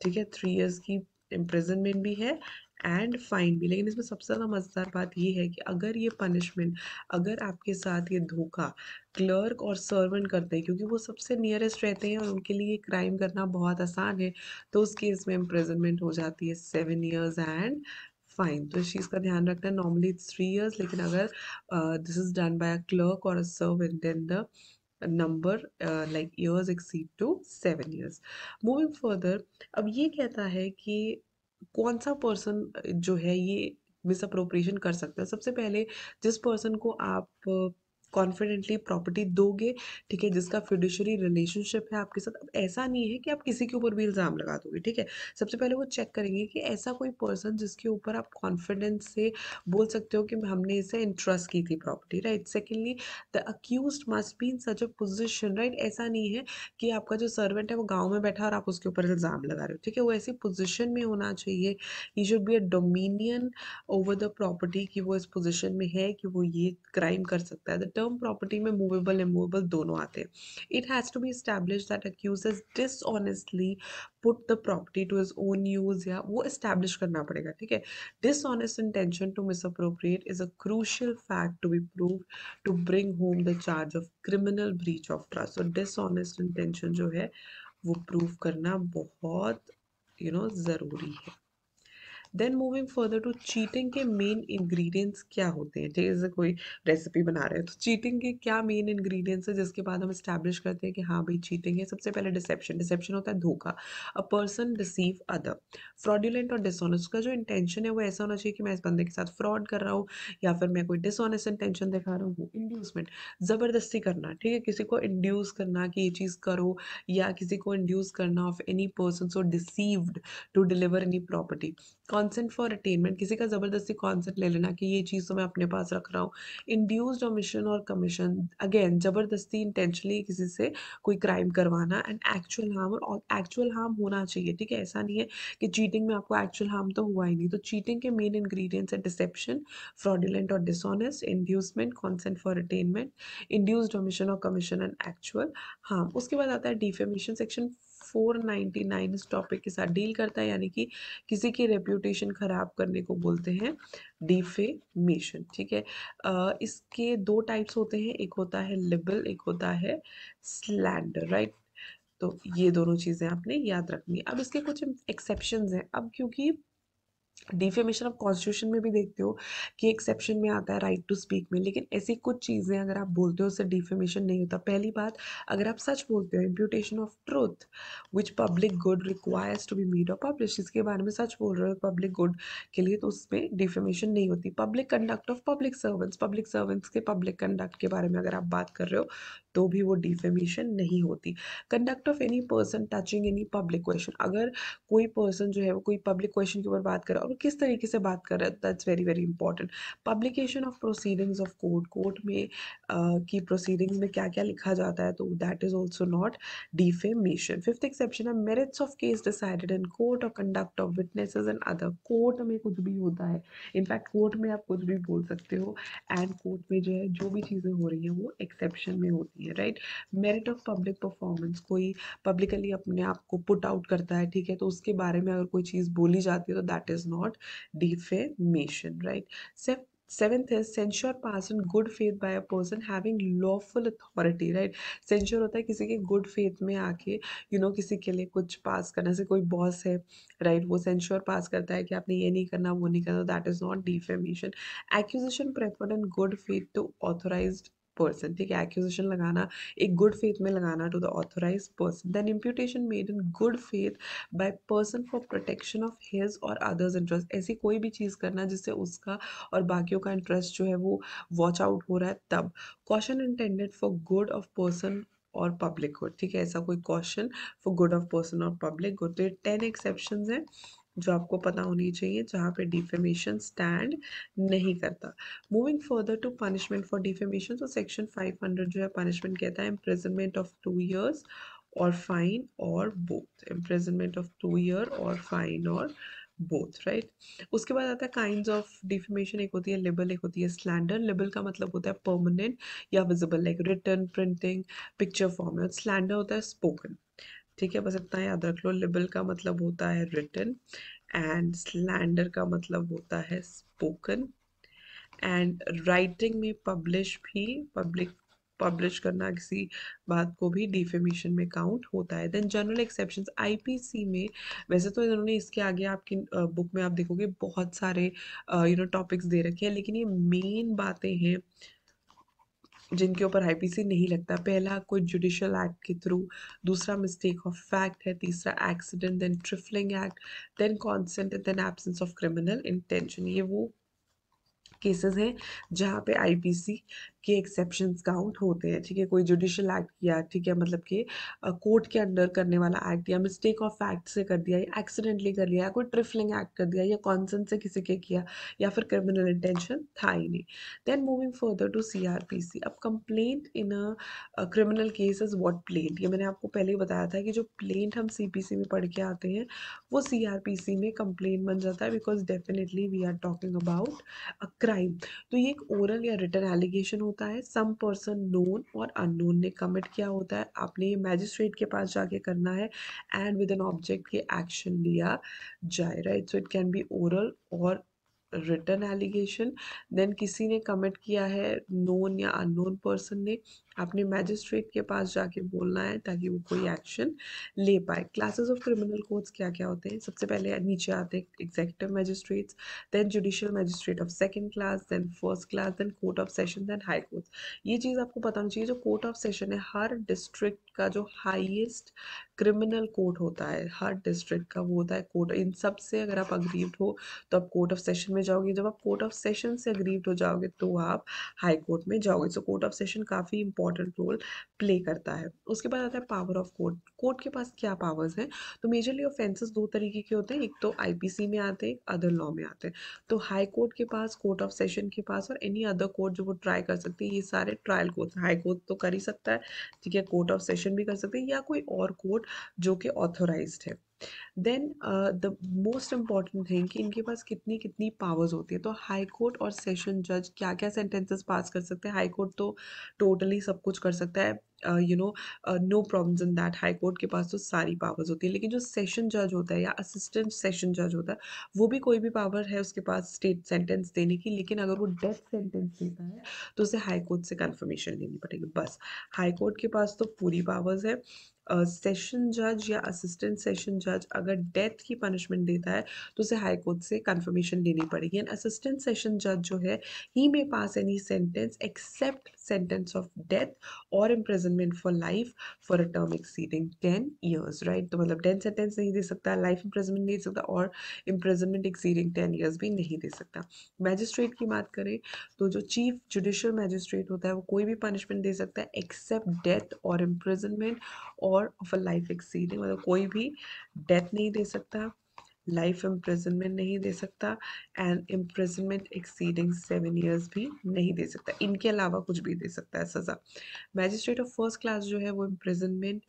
ठीक है। 3 years की इम्प्रिजनमेंट भी है एंड फाइन भी। लेकिन इसमें सबसे ज़्यादा मज़ेदार बात ये है कि अगर ये पनिशमेंट, अगर आपके साथ ये धोखा क्लर्क और सर्वेंट करते हैं, क्योंकि वो सबसे नियरेस्ट रहते हैं और उनके लिए क्राइम करना बहुत आसान है, तो उस केस में इम्प्रिजनमेंट हो जाती है 7 years एंड फाइन। तो इस चीज़ का ध्यान रखना है, नॉर्मली इट्स 3 years, लेकिन अगर this is done by a clerk और a servant then the number like years exceed to 7 years. Moving further, अब ये कहता है कि कौन सा पर्सन जो है ये मिस अप्रोप्रिएशन कर सकता है। सबसे पहले जिस पर्सन को आप कॉन्फिडेंटली प्रॉपर्टी दोगे, ठीक है, जिसका फिड्यूशरी रिलेशनशिप है आपके साथ। अब ऐसा नहीं है कि आप किसी के ऊपर भी इल्ज़ाम लगा दोगे, ठीक है। सबसे पहले वो चेक करेंगे कि ऐसा कोई पर्सन जिसके ऊपर आप कॉन्फिडेंस से बोल सकते हो कि हमने इसे इंट्रस्ट की थी property, right. Secondly, the accused must be in such a position, right. ऐसा नहीं है कि आपका जो सर्वेंट है वो गांव में बैठा और आप उसके ऊपर इल्ज़ाम लगा रहे हो, ठीक है। वो ऐसी पोजीशन में होना चाहिए, he should be a dominion over the property, कि वो इस पोजीशन में है कि वो ये क्राइम कर सकता है। द टर्म प्रॉपर्टी में मूवेबल इमूवेबल दोनों आते हैं। It has to be establish that accused has dishonestly put the property to his own use, या वो एस्टैब्लिश करना पड़ेगा, ठीक है। Dishonest intention to misappropriate is a crucial fact to be proved to bring home the charge of criminal breach of trust. So dishonest intention जो है वो prove करना बहुत ज़रूरी है। Then moving further to cheating के मेन इंग्रेडिएंट्स क्या होते हैं, जैसे कोई रेसिपी बना रहे हैं तो चीटिंग के क्या मेन इंग्रेडिएंट्स है जिसके बाद हम इस्टेब्लिश करते हैं कि हाँ भाई चीटिंग है। सबसे पहले डिसेप्शन। डिसेप्शन होता है धोखा, a person deceive other. Fraudulent और डिसऑनेस्ट का जो इंटेंशन है वो ऐसा होना चाहिए कि मैं इस बंदे के साथ फ्रॉड कर रहा हूँ, या फिर मैं कोई डिसऑनेस्ट इंटेंशन दिखा रहा हूँ। वो इंड्यूसमेंट, ज़बरदस्ती करना, ठीक है, किसी को इंड्यूस करना कि ये चीज़ करो, या किसी को इंड्यूस करना of any person so deceived to deliver any property. Consent for attainment, किसी का ज़बरदस्ती कॉन्सेंट ले लेना कि ये चीज़ तो मैं अपने पास रख रहा हूँ। इंड्यूस्ड ओमिशन और कमीशन, अगेन ज़बरदस्ती इंटेंशनली किसी से कोई क्राइम करवाना। एंड एक्चुअल हार्म, और एक्चुअल हार्म होना चाहिए, ठीक है। ऐसा नहीं है कि चीटिंग में आपको एक्चुअल हार्म तो हुआ ही नहीं। तो चीटिंग के मेन इंग्रेडिएंट्स है डिसेप्शन, फ्रॉडुलेंट और dishonest, inducement, consent for attainment, induced omission और कमीशन, एंड एक्चुअल हार्म। उसके बाद आता है डिफेमेशन। सेक्शन 499 इस टॉपिक के साथ डील करता है, यानी कि किसी की रेप्यूटेशन खराब करने को बोलते हैं डिफेमेशन, ठीक है। इसके दो टाइप्स होते हैं, एक होता है लिबल, एक होता है स्लैंडर, राइट। तो ये दोनों चीजें आपने याद रखनी है। अब इसके कुछ एक्सेप्शंस हैं। अब क्योंकि डिफेमेशन आप कॉन्स्टिट्यूशन में भी देखते हो कि एक्सेप्शन में आता है राइट टू स्पीक में, लेकिन ऐसी कुछ चीज़ें अगर आप बोलते हो उससे डिफेमेशन नहीं होता। पहली बात, अगर आप सच बोलते हो, imputation of truth which public good requires to be made और पब्लिश, इसके बारे में सच बोल रहे हो पब्लिक गुड के लिए, तो उसमें डिफेमेशन नहीं होती। Public conduct of public servants के पब्लिक कंडक्ट के बारे में अगर आप बात कर रहे हो तो भी वो डिफेमेशन नहीं होती। Conduct of any person touching any public question, अगर कोई पर्सन जो है वो कोई पब्लिक क्वेश्चन के ऊपर बात कर रहा है और किस तरीके से बात कर रहा है, that's very very important. Publication of proceedings of court में की प्रोसीडिंग्स में क्या क्या लिखा जाता है, तो that is also not defamation. Fifth exception है merits of case decided in court और conduct of witnesses and other. Court में कुछ भी होता है, इनफैक्ट कोर्ट में आप कुछ भी बोल सकते हो, एंड कोर्ट में जो है जो भी चीज़ें हो रही हैं वो एक्सेप्शन में होती है, right. Merit of public performance, कोई पब्लिकली अपने आप को पुट आउट करता है, ठीक है, तो उसके बारे में अगर कोई चीज़ बोली जाती है तो that is not defamation, right. Seventh है censure pass in good faith by a person having lawful authority, right. Censure होता है किसी के गुड फेथ में आके किसी के लिए कुछ पास करने से, कोई बॉस है, राइट, वो सेंश्योर पास करता है कि आपने ये नहीं करना वो नहीं करना, that is not defamation. Accusation preferred in good faith to authorised person, ठीक है, एक्यूजिशन लगाना एक गुड फेथ में लगाना to the authorise person. Then imputation made in good faith by person for protection of his और others interest, ऐसी कोई भी चीज़ करना जिससे उसका और बाकियों का इंटरेस्ट जो है वो वॉच आउट हो रहा है तब। Caution intended for good of person और पब्लिक गुड, ठीक है, ऐसा कोई caution for good of person और पब्लिक गुड। तो ये 10 एक्सेप्शंस हैं जो आपको पता होनी चाहिए जहाँ पे डिफेमेशन स्टैंड नहीं करता। Moving further to punishment for defamation, तो सेक्शन 500 जो है पनिशमेंट कहता है इम्प्रिजनमेंट ऑफ 2 years और फाइन और बोथ, इम्प्रिजनमेंट ऑफ 2 year और फाइन और बोथ, राइट। उसके बाद आता है काइंड्स ऑफ डिफेमेशन, एक होती है लिबल, एक होती है स्लैंडर। लिबल का मतलब होता है परमानेंट या visible, like written, printing, picture form में। स्लैंडर होता है स्पोकन, ठीक है, बस इतना याद रख लो। लिबल का मतलब होता है रिटन एंड स्लैंडर का मतलब होता है स्पोकन। एंड राइटिंग में पब्लिश भी पब्लिश करना किसी बात को भी डिफेमेशन में काउंट होता है। देन जनरल एक्सेप्शंस आईपीसी में, वैसे तो इन्होंने इसके आगे आपकी बुक में आप देखोगे बहुत सारे टॉपिक्स दे रखे हैं, लेकिन ये मेन बातें हैं जिनके ऊपर आईपीसी नहीं लगता। पहला कोई जुडिशियल एक्ट के थ्रू, दूसरा मिस्टेक ऑफ फैक्ट है, तीसरा accident, then trifling act, then consent, then absence of criminal intention. ये वो केसेस हैं जहाँ पे आईपीसी के एक्सेप्शंस काउंट होते हैं। ठीक है, कोई जुडिशियल एक्ट किया, ठीक है, मतलब कि कोर्ट के अंडर करने वाला एक्ट, या मिस्टेक ऑफ फैक्ट से कर दिया, या एक्सीडेंटली कर लिया, या कोई ट्रिफलिंग एक्ट कर दिया, या कॉन्सेंट से किसी के किया, या फिर क्रिमिनल इंटेंशन था ही नहीं। Then moving further to CrPC. अब complaint in a criminal case is what plaint, ये मैंने आपको पहले ही बताया था कि जो प्लेंट हम सीपीसी में पढ़ के आते हैं वो सीआरपीसी में कंप्लेंट बन जाता है, because definitely we are talking about a crime. तो ये एक ओरल या रिटन एलिगेशन होता है, सम पर्सन नोन और अननोन ने कमिट किया होता है, आपने ये मैजिस्ट्रेट के पास जाके करना है, एंड विद एन ऑब्जेक्ट के एक्शन लिया जाए, right. So it can be oral और रिटन एलिगेशन। देन किसी ने कमिट किया है, नोन या अननोन पर्सन ने, आपने मैजिस्ट्रेट के पास जाके बोलना है ताकि वो कोई एक्शन ले पाए। क्लासेस ऑफ क्रिमिनल कोर्ट्स क्या क्या होते हैं? सबसे पहले नीचे आते हैं executive magistrates, then judicial magistrate of second class, then first class, then court of session, then high court. ये चीज़ आपको पता होनी चाहिए, जो कोर्ट ऑफ सेशन है हर डिस्ट्रिक्ट का जो हाईएस्ट क्रिमिनल कोर्ट होता है, हर डिस्ट्रिक्ट का वो होता है कोर्ट। इन सब से अगर आप अग्रीव्ड हो तो आप कोर्ट ऑफ सेशन में जाओगे, जब आप कोर्ट ऑफ सेशन से अग्रीव्ड हो जाओगे तो आप हाई कोर्ट में जाओगे। सो कोर्ट ऑफ सेशन काफ़ी इंपॉर्टेंट रोल प्ले करता है। उसके बाद आता है पावर ऑफ कोर्ट। कोर्ट के पास क्या पावर्स हैं? तो मेजरली ऑफेंसेस दो तरीके के होते हैं, एक तो आईपीसी में आते हैं, एक अदर लॉ में आते हैं। तो हाई कोर्ट के पास, कोर्ट ऑफ सेशन के पास और एनी अदर कोर्ट जो वो ट्राई कर सकती है, ये सारे ट्रायल कोर्ट। हाई कोर्ट तो कर ही सकता है, ठीक है, कोर्ट ऑफ सेशन भी कर सकते हैं, या कोई और कोर्ट जो कि ऑथोराइज्ड है। Then the most important thing कि इनके पास कितनी कितनी पावर्स होती है। तो हाई कोर्ट और सेशन जज क्या क्या सेंटेंसेस पास कर सकते हैं? हाई कोर्ट तो टोटली सब कुछ कर सकता है, no problems in that. High court के पास तो सारी पावर्स होती है, लेकिन जो सेशन जज होता है या असिस्टेंट सेशन जज होता है, वो भी कोई भी पावर है उसके पास स्टेट सेंटेंस देने की, लेकिन अगर वो डेथ सेंटेंस देता है तो उसे हाई कोर्ट से कंफर्मेशन लेनी पड़ेगी। बस हाई कोर्ट के पास तो पूरी पावर्स है। सेशन जज या असिस्टेंट सेशन जज अगर डेथ की पनिशमेंट देता है तो उसे हाई कोर्ट से कंफर्मेशन लेनी पड़ेगी। एंड असिस्टेंट सेशन जज जो है, he may pass any sentence except sentence of death और imprisonment for life for a term exceeding 10 years, right. तो मतलब डेथ सेंटेंस नहीं दे सकता, लाइफ इम्प्रिजनमेंट नहीं दे सकता, और इम्प्रिजनमेंट एक्सीडिंग 10 ईयर्स भी नहीं दे सकता। मैजिस्ट्रेट की बात करें तो जो चीफ जुडिशियल मैजिस्ट्रेट होता है वो कोई भी पनिशमेंट दे सकता है एक्सेप्ट डेथ और इम्प्रिजनमेंट और ऑफ अ लाइफ एक्सीडिंग, मतलब कोई भी डेथ नहीं दे सकता, लाइफ इम्प्रिजनमेंट नहीं दे सकता, एंड इम्प्रिजनमेंट एक्सीडिंग 7 ईयर्स भी नहीं दे सकता। इनके अलावा कुछ भी दे सकता है सज़ा। मैजिस्ट्रेट ऑफ फर्स्ट क्लास जो है वो इम्प्रिजनमेंट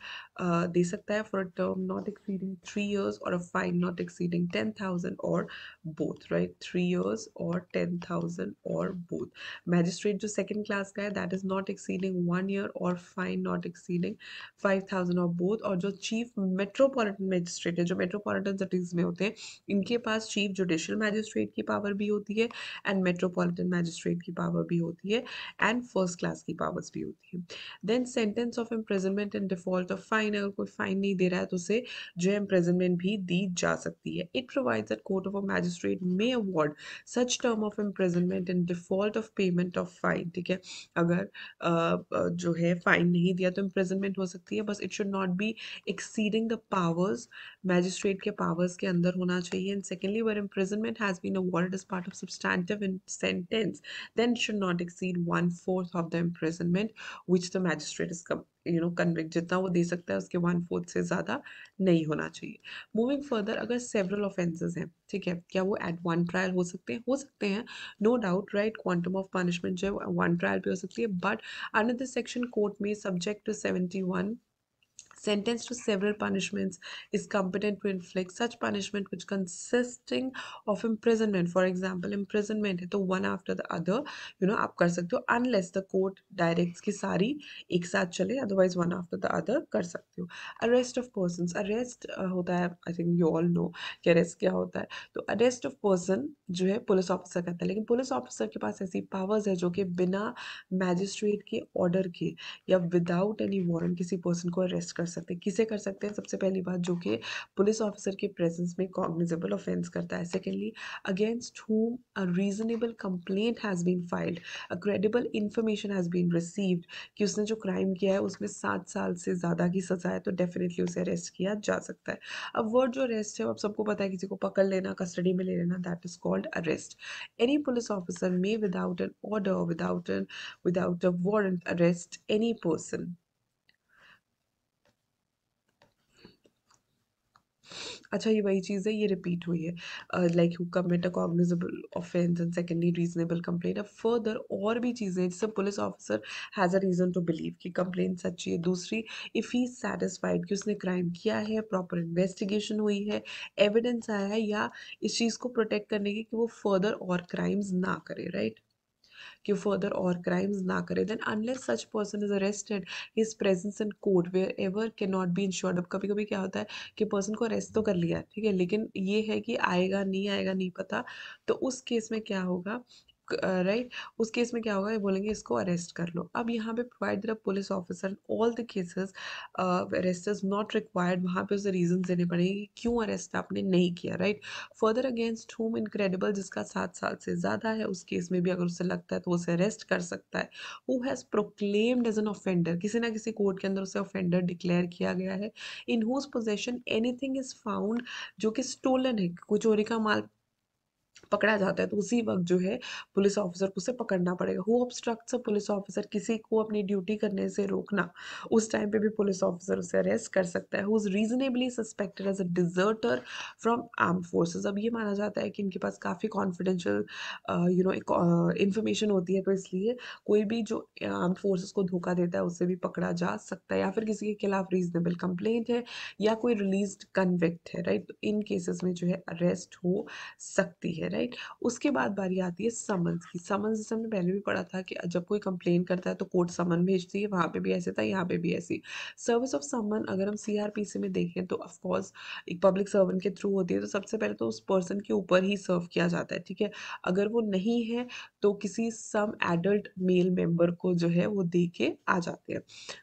दे सकता है for a term not exceeding 3 years और अ फाइन नॉट एक्सीडिंग 10,000 और बोथ, राइट। 3 years और 10,000 और बोथ। मैजिस्ट्रेट जो सेकंड क्लास का है that is not exceeding 1 year और फाइन नॉट एक्सीडिंग 5,000 और बोथ। और जो चीफ मेट्रोपॉलिटन मैजिस्ट्रेट है, जो मेट्रोपॉलिटन सिटीज में होते हैं, इनके पास चीफ जुडिशियल मैजिस्ट्रेट की पावर भी होती है, एंड मेट्रोपॉलिटन मैजिस्ट्रेट की पावर भी होती है, एंड फर्स्ट क्लास की पावर्स भी होती है। Then sentence of imprisonment in default of fine, अगर कोई फाइन नहीं दे रहा है तो उसे जो है इम्प्रिजनमेंट भी दी जा सकती है। It provides that court of a magistrate may award such term of imprisonment in default of payment of fine, ठीक है। अगर जो है फाइन नहीं दिया तो इम्प्रिजनमेंट हो सकती है, बस it should not be exceeding the powers, magistrate के पावर्स के अंदर होना चाहिए। And secondly, where imprisonment has been awarded as part of substantive sentence, then it should not exceed 1/4 of the imprisonment which the magistrate is convict। जितना वो दे सकता है उसके 1/4 से ज़्यादा नहीं होना चाहिए। मूविंग फर्दर, अगर सेवरल ऑफेंसेस हैं, ठीक है, क्या वो एट वन ट्रायल हो सकते हैं? हो सकते हैं, no doubt, right. Quantum of punishment जो है वन ट्रायल पे हो सकती है, but under this section court में subject to 71 sentenced to several punishments, is competent to inflict such punishment which consisting of imprisonment. For example, imprisonment है तो one after the other आप कर सकते हो, unless the court directs कि सारी एक साथ चले, otherwise one after the other कर सकते हो. Arrest of persons, arrest होता है, I think you all know कि arrest क्या होता है. तो arrest of person जो है पुलिस ऑफिसर करता है, लेकिन पुलिस ऑफिसर के पास ऐसी पावर्स है जो कि बिना मैजिस्ट्रेट के ऑर्डर के या विदाउट एनी वारंट किसी पर्सन को अरेस्ट कर सकते हैं. किसे कर सकते हैं? सबसे पहली बात, जो कि पुलिस ऑफिसर के प्रेजेंस में कॉग्निजेबल ऑफेंस करता है. Secondly, against whom a reasonable complaint has been filed, a credible information has been received कि उसने जो क्राइम किया है उसमें 7 साल से ज़्यादा की सज़ा है, तो डेफिनेटली उसे अरेस्ट किया जा सकता है. अब वर्ड जो अरेस्ट है, अब सबको पता है, किसी को पकड़ लेना, कस्टडी में ले लेना, that is called arrest. Any police officer may without an order, without a warrant arrest any person. अच्छा, ये वही चीज़ है, ये रिपीट हुई है, like who commit a cognizable offence and secondly reasonable complaint. अब फर्दर और भी चीज़ें हैं जिससे police officer has a reason to believe कि कंप्लेंट सच्ची है. दूसरी, इफ़ ही सेटिस्फाइड कि उसने क्राइम किया है, प्रॉपर इन्वेस्टिगेशन हुई है, एविडेंस आया है, या इस चीज़ को प्रोटेक्ट करने की कि वो फर्दर और क्राइम्स ना करे, राइट, कि फर्दर और क्राइम्स ना करे. Then unless such person is arrested, his presence in court wherever can not be ensured. अब कभी कभी क्या होता है कि पर्सन को अरेस्ट तो कर लिया, ठीक है, लेकिन ये है कि आएगा नहीं पता, तो उस केस में क्या होगा, राइट, उस केस में क्या होगा, ये बोलेंगे इसको अरेस्ट कर लो. अब यहाँ पे provide the police officer all the cases arrest is not required, वहाँ पे उसे रीजन देने पड़ेंगे कि क्यों अरेस्ट आपने नहीं किया, right. Further, against whom incredible, जिसका 7 साल से ज़्यादा है, उस केस में भी अगर उसे लगता है तो उसे अरेस्ट कर सकता है. Who has proclaimed as an offender, किसी ना किसी कोर्ट के अंदर उसे ऑफेंडर डिक्लेयर किया गया है. In whose possession anything is found, जो कि स्टोलन है, कोई चोरी का माल पकड़ा जाता है, तो उसी वक्त जो है पुलिस ऑफिसर को उसे पकड़ना पड़ेगा. Who obstructs a police officer, किसी को अपनी ड्यूटी करने से रोकना, उस टाइम पे भी पुलिस ऑफिसर उसे अरेस्ट कर सकता है. Who is reasonably suspected as a deserter from arm forces, अब ये माना जाता है कि इनके पास काफ़ी कॉन्फिडेंशियल इंफॉर्मेशन होती है, तो इसलिए कोई भी जो आर्म फोर्सेस को धोखा देता है उससे भी पकड़ा जा सकता है. या फिर किसी के खिलाफ रीजनेबल कंप्लेंट है या कोई रिलीज कन्विक्ट है, राइट, तो इन केसेस में जो है अरेस्ट हो सकती है, राइट. उसके बाद बारी आती है समन्स की. समन्स जैसे हमने पहले भी पढ़ा था कि जब कोई कंप्लेन करता है तो कोर्ट समन भेजती है, वहाँ पे भी ऐसे था, यहाँ पे भी ऐसी. सर्विस ऑफ समन अगर हम सीआरपीसी में देखें तो ऑफ कोर्स एक पब्लिक सर्वेंट के थ्रू होती है, तो सबसे पहले तो उस पर्सन के ऊपर ही सर्व किया जाता है, ठीक है. अगर वो नहीं है तो किसी सम एडल्ट मेल मेंबर को जो है वो दे के आ जाते हैं.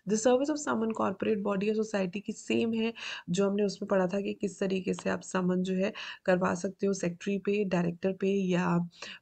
The service of summon corporate body या सोसाइटी की सेम है जो हमने उसमें पढ़ा था कि किस तरीके से आप समन जो है करवा सकते हो, सेक्रेटरी पे, डायरेक्टर पे, या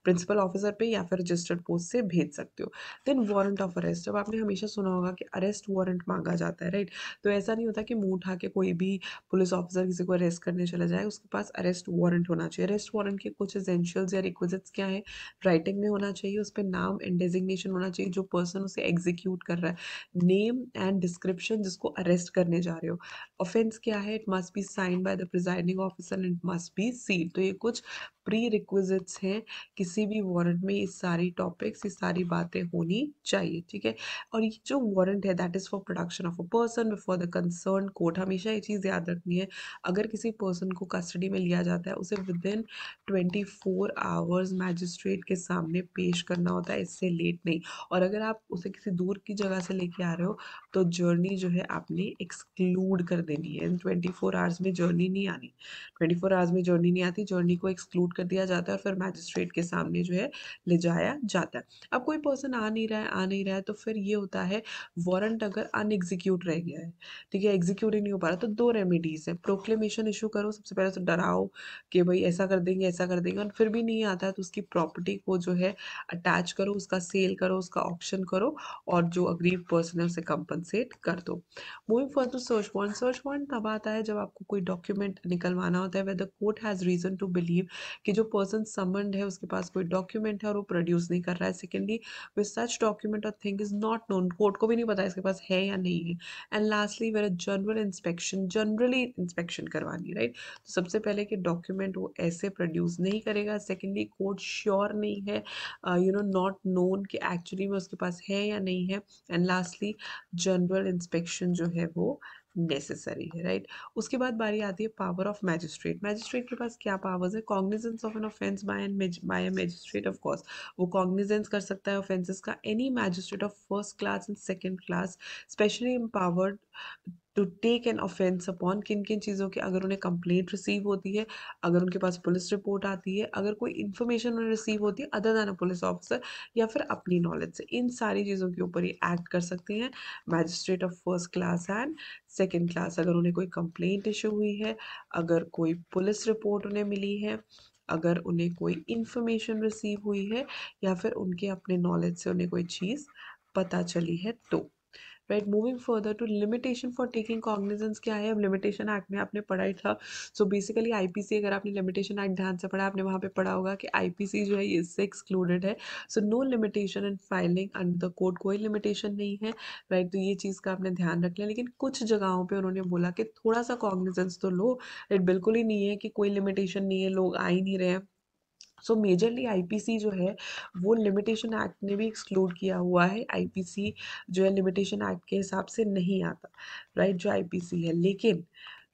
प्रिंसिपल ऑफिसर पे, या फिर रजिस्टर्ड पोस्ट से भेज सकते हो. देन वारंट ऑफ अरेस्ट, अब आपने हमेशा सुना होगा कि अरेस्ट वारंट मांगा जाता है, राइट. तो ऐसा नहीं होता कि मुंह उठा के कोई भी पुलिस ऑफिसर किसी को अरेस्ट करने चला जाए, उसके पास अरेस्ट वारंट होना चाहिए. अरेस्ट वारंट के कुछ एसेंशियल्स या रिक्विजिट्स क्या है, राइटिंग में होना चाहिए, उस पर नाम एंड डेजिग्नेशन होना चाहिए जो पर्सन उसे एग्जीक्यूट कर रहा है, नेम एंड डिस्क्रिप्शन जिसको अरेस्ट करने जा रहे हो. ऑफेंस क्या है, it must be sign by the presiding officer and it must be sealed. तो ये कुछ प्री रिक्विजिट्स हैं किसी भी वारंट में, ये सारी टॉपिक्स, ये सारी बातें होनी चाहिए, ठीक है. और ये जो वारंट है that is for production of a person before the concern court. हमेशा ये चीज़ याद रखनी है, अगर किसी पर्सन को कस्टडी में लिया जाता है उसे विद इन 24 आवर्स मैजिस्ट्रेट के सामने पेश करना होता है, इससे लेट नहीं. और अगर आप उसे किसी दूर की जगह से लेके आ रहे हो तो जर्नी जो है आपने एक्सक्लूड कर देनी है. इन 24 आवर्स में जर्नी नहीं आनी, 24 आवर्स में जर्नी नहीं आती, जर्नी को एक्सक्लूड कर दिया जाता है और फिर मैजिस्ट्रेट के सामने जो है ले जाया जाता है. अब कोई पर्सन आ नहीं रहा है तो फिर ये होता है वारंट अगर अनएग्जीक्यूट रह गया है, ठीक है, एग्जीक्यूट ही नहीं हो पा रहा, तो दो रेमेडीज है. प्रोक्लेमेशन इशू करो, सबसे पहले तो डराओ कि भाई ऐसा कर देंगे, और फिर भी नहीं आता है तो उसकी प्रॉपर्टी को जो है अटैच करो, उसका सेल करो, उसका ऑक्शन करो, और जो अग्रीव पर्सन है उसे कंपनसेट कर दो. Moving for to search warrant. Search warrant तब आता है जब आपको कोई डॉक्यूमेंट निकलवाना होता है where the court has reason to believe कि जो पर्सन समन्ड है उसके पास कोई डॉक्यूमेंट है और वो प्रोड्यूस नहीं कर रहा है. सेकेंडली, विद सच डॉक्यूमेंट और thing is not known, court को भी नहीं पता इसके पास है या नहीं है. And lastly, where general inspection, generally inspection करवानी, राइट. तो सबसे पहले कि डॉक्यूमेंट वो ऐसे प्रोड्यूस नहीं करेगा. सेकेंडली, कोर्ट श्योर नहीं है, नॉट नोन कि एक्चुअली में उसके पास है या नहीं है. एंड लास्टली, जनरल इंस्पेक्शन जो है वो नेसेसरी है, राइट। उसके बाद बारी आती है पावर ऑफ मैजिस्ट्रेट। मैजिस्ट्रेट के पास क्या पावर्स है? Cognizance of an offence by a magistrate, of course वो कॉग्निजेंस कर सकता है ऑफेंसेस का। Any magistrate of first class and second class specially empowered to take an offence upon, किन किन चीज़ों की, अगर उन्हें कंप्लेंट रिसीव होती है, अगर उनके पास पुलिस रिपोर्ट आती है, अगर कोई इन्फॉर्मेशन उन्हें रिसीव होती है अदर दैन अ पुलिस ऑफिसर, या फिर अपनी नॉलेज से, इन सारी चीज़ों के ऊपर ये एक्ट कर सकते हैं magistrate of first class and second class. अगर उन्हें कोई कंप्लेंट इशू हुई है, अगर कोई पुलिस रिपोर्ट उन्हें मिली है, अगर उन्हें कोई इन्फॉर्मेशन रिसीव हुई है, या फिर उनके अपने नॉलेज से उन्हें कोई चीज़ पता चली है तो। Right, moving further to limitation for taking cognizance क्या है? अब लिमिटेशन एक्ट में आपने पढ़ा ही था। सो बेसिकली आईपीसी, अगर आपने लिमिटेशन एक्ट ध्यान से पढ़ा, आपने वहाँ पे पढ़ा होगा कि आईपीसी जो है ये इससे एक्सक्लूडेड है। So no limitation in filing under the code, कोई लिमिटेशन नहीं है, राइट। तो ये चीज़ का आपने ध्यान रख लिया। लेकिन कुछ जगहों पे उन्होंने बोला कि थोड़ा सा कॉग्निजेंस तो लो, राइट। बिल्कुल ही नहीं है कि कोई लिमिटेशन नहीं है, लोग आ ही नहीं रहे हैं। सो मेजरली आईपीसी जो है वो लिमिटेशन एक्ट ने भी एक्सक्लूड किया हुआ है। आईपीसी जो है लिमिटेशन एक्ट के हिसाब से नहीं आता, राइट, जो आईपीसी है। लेकिन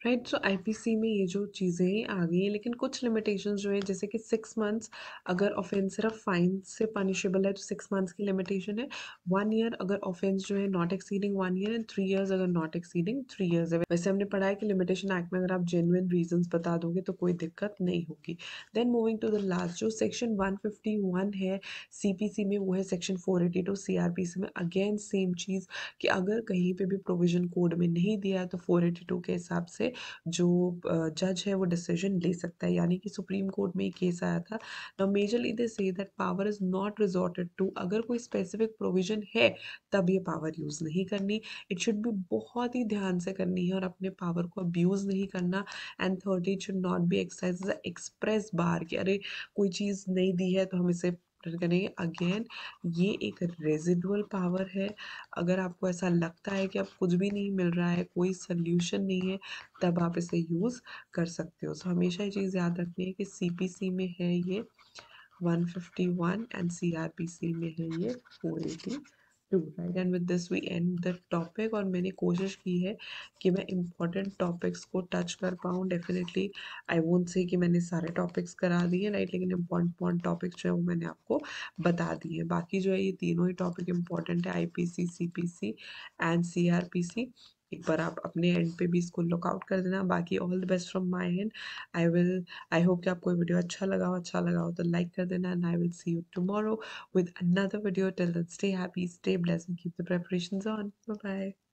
राइट, सो आईपीसी में ये जो चीज़ें आ गई हैं, लेकिन कुछ लिमिटेशंस जो है, जैसे कि 6 मंथ्स अगर ऑफेंस सिर्फ फाइन से पनिशेबल है तो 6 मंथ्स की लिमिटेशन है। 1 ईयर अगर ऑफेंस जो है not exceeding 1 year, and 3 years अगर नॉट एक्सीडिंग 3 इयर्स है। वैसे हमने पढ़ा है कि लिमिटेशन एक्ट में अगर आप जेन्युइन रीजंस बता दोगे तो कोई दिक्कत नहीं होगी। Then moving to the last, जो सेक्शन 151 है सीपीसी में, वो है सेक्शन 482 सीआरपीसी में। अगेन सेम चीज़ कि अगर कहीं पे भी प्रोविजन कोड में नहीं दिया है तो 482 के हिसाब से जो जज है वो डिसीजन ले सकता है। यानी कि सुप्रीम कोर्ट में एक केस आया था। Now majorly they say that power is not resorted to, अगर कोई स्पेसिफिक प्रोविजन है तब ये पावर यूज़ नहीं करनी। इट शुड भी बहुत ही ध्यान से करनी है और अपने पावर को अब्यूज़ नहीं करना। And thirdly, it should not be exercise as express bar कि अरे कोई चीज़ नहीं दी है तो हम इसे करेंगे। अगेन ये एक रेजिडुअल पावर है। अगर आपको ऐसा लगता है कि अब कुछ भी नहीं मिल रहा है, कोई सोल्यूशन नहीं है, तब आप इसे यूज़ कर सकते हो। सो हमेशा ये चीज़ याद रखनी है कि सीपीसी में है ये 151 एंड सीआरपीसी में है ये 482, right. And with this we end the topic. और मैंने कोशिश की है कि मैं इम्पॉर्टेंट टॉपिक्स को टच कर पाऊँ। डेफिनेटली आई वोंट से कि मैंने सारे टॉपिक्स करा दिए, राइट, लेकिन इम्पॉर्टेंट टॉपिक्स जो है वो मैंने आपको बता दिए। बाकी जो है ये तीनों ही टॉपिक इम्पॉर्टेंट है, आईपीसी, सीपीसी एंड सीआरपीसी। एक बार आप अपने एंड पे भी इसको लुकआउट कर देना। बाकी all the best from my and. I will I hope कि आपको ये वीडियो अच्छा लगा हो तो लाइक कर देना। And I will see you tomorrow with another video. Till then, stay happy, stay blessed, and keep the preparations on. Bye bye.